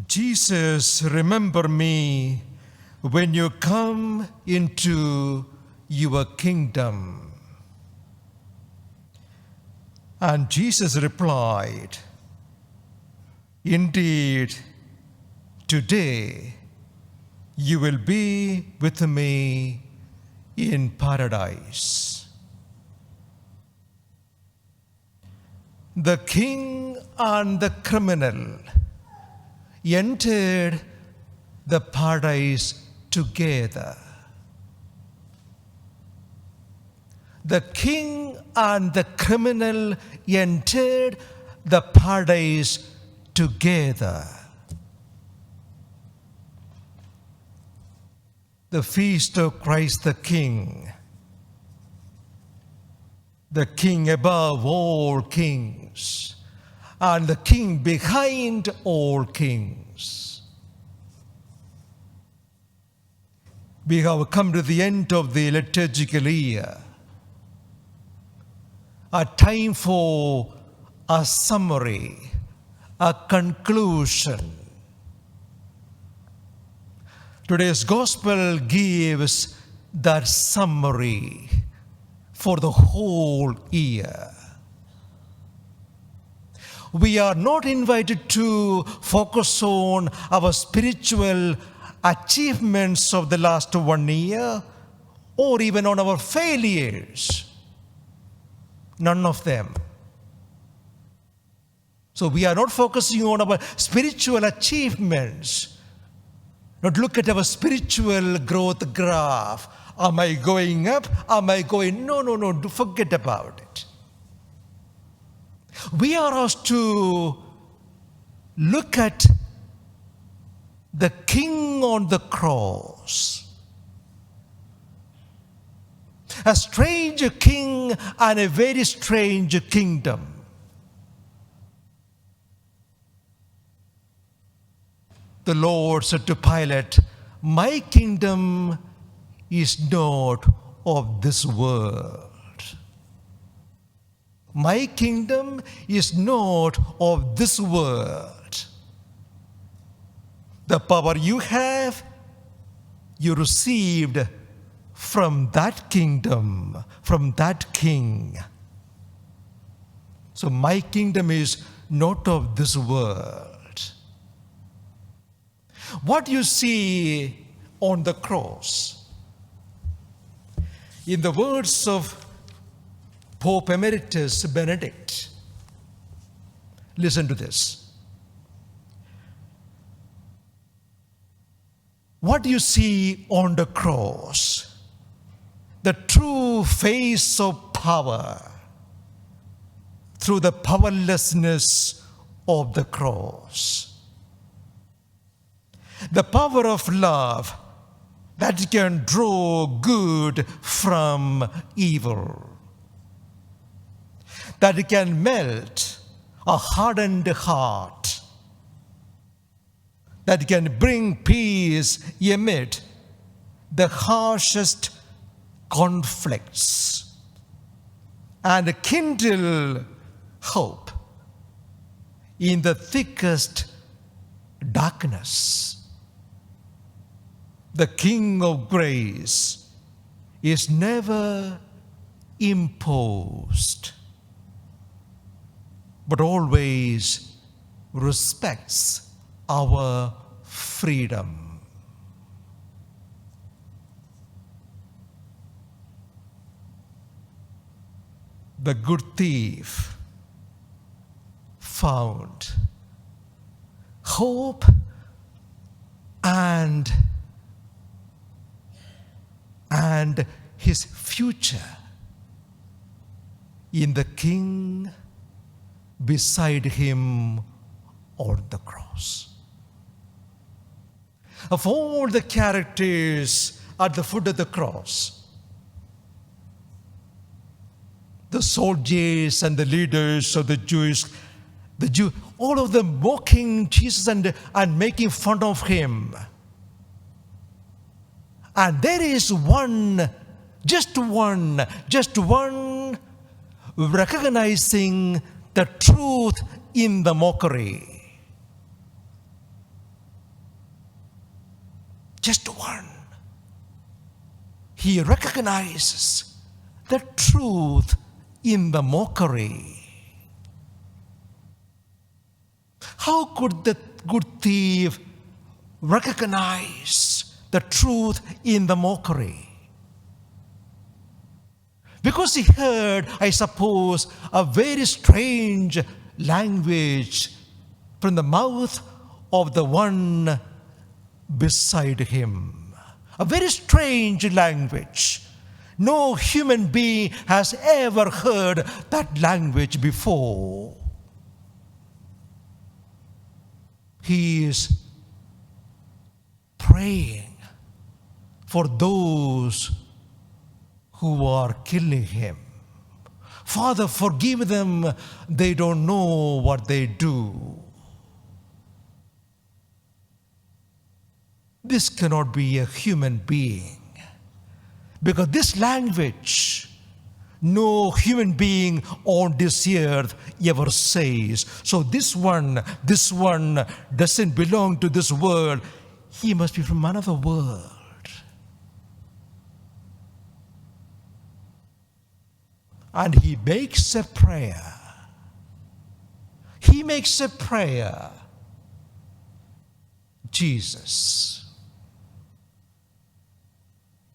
Jesus, remember me when you come into your kingdom. And Jesus replied, indeed, today you will be with me in paradise. The king and the criminal entered the paradise together. The king and the criminal entered the paradise together. The feast of Christ the King above all kings, and the King behind all kings. We have come to the end of the liturgical year, a time for a summary, a conclusion. Today's gospel gives that summary for the whole year. We are not invited to focus on our spiritual achievements of the last 1 year or even on our failures. None of them. So we are not focusing on our spiritual achievements. Not look at our spiritual growth graph. Am I going up? Am I going? No, forget about it. We are asked to look at the King on the cross. A strange king and a very strange kingdom. The Lord said to Pilate, my kingdom is not of this world. My kingdom is not of this world. The power you have, you received from that kingdom, from that king. So my kingdom is not of this world. What you see on the cross, in the words of Pope Emeritus Benedict, listen to this. What you see on the cross, the true face of power through the powerlessness of the cross. The power of love that can draw good from evil. That can melt a hardened heart. That can bring peace amid the harshest conflicts. And kindle hope in the thickest darkness. The King of grace is never imposed, but always respects our freedom. The good thief found hope and his future in the King beside him on the cross. Of all the characters at the foot of the cross, the soldiers and the leaders of the Jews, all of them mocking Jesus and making fun of him. And there is just one recognizing the truth in the mockery. just one. He recognizes the truth in the mockery. How could the good thief recognize the truth in the mockery? Because he heard, I suppose, a very strange language from the mouth of the one beside him. A very strange language. No human being has ever heard that language before. He is praying for those who are killing him. Father, forgive them. They don't know what they do. This cannot be a human being, because this language no human being on this earth ever says. So this one doesn't belong to this world. He must be from another world. And he makes a prayer. He makes a prayer. Jesus.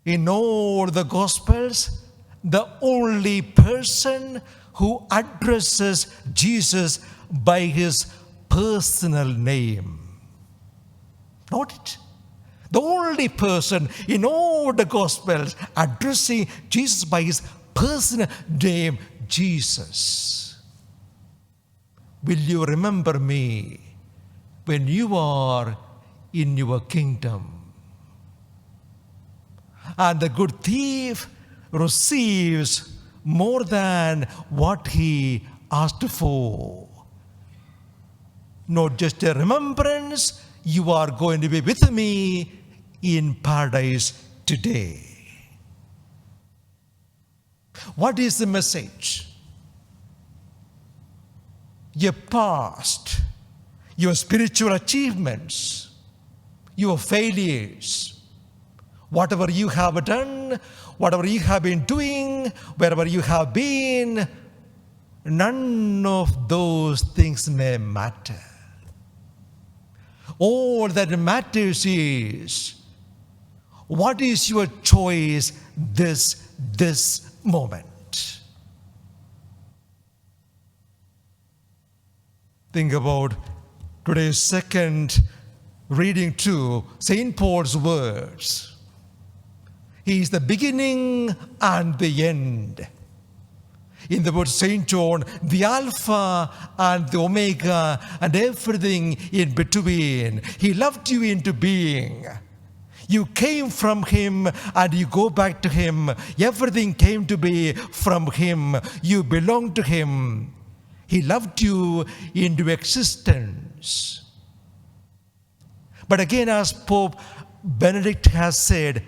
In all the Gospels, the only person who addresses Jesus by his personal name. Not it. The only person in all the Gospels addressing Jesus by his personal name, Jesus. Will you remember me when you are in your kingdom? And the good thief receives more than what he asked for. Not just a remembrance, you are going to be with me in paradise today. What is the message? Your past, your spiritual achievements, your failures, whatever you have done, whatever you have been doing, wherever you have been, none of those things may matter. All that matters is, what is your choice this moment? Think about today's second reading to St. Paul's words. He is the beginning and the end. In the word St. John, the Alpha and the Omega and everything in between. He loved you into being. You came from him and you go back to him. Everything came to be from him. You belong to him. He loved you into existence. But again, as Pope Benedict has said,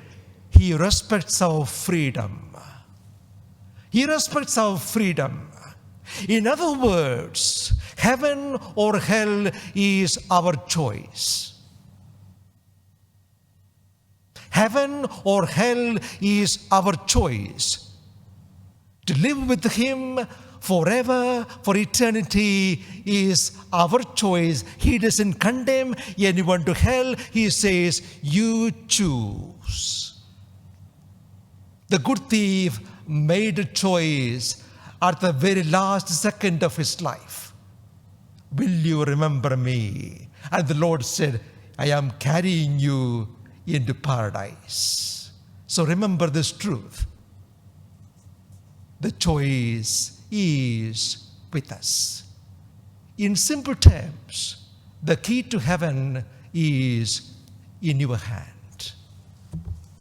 he respects our freedom. He respects our freedom. In other words, heaven or hell is our choice. Heaven or hell is our choice. To live with him forever, for eternity, is our choice. He doesn't condemn anyone to hell. He says, you choose. The good thief made a choice at the very last second of his life. Will you remember me? And the Lord said, I am carrying you into paradise. So remember this truth. The choice is with us. In simple terms, the key to heaven is in your hand.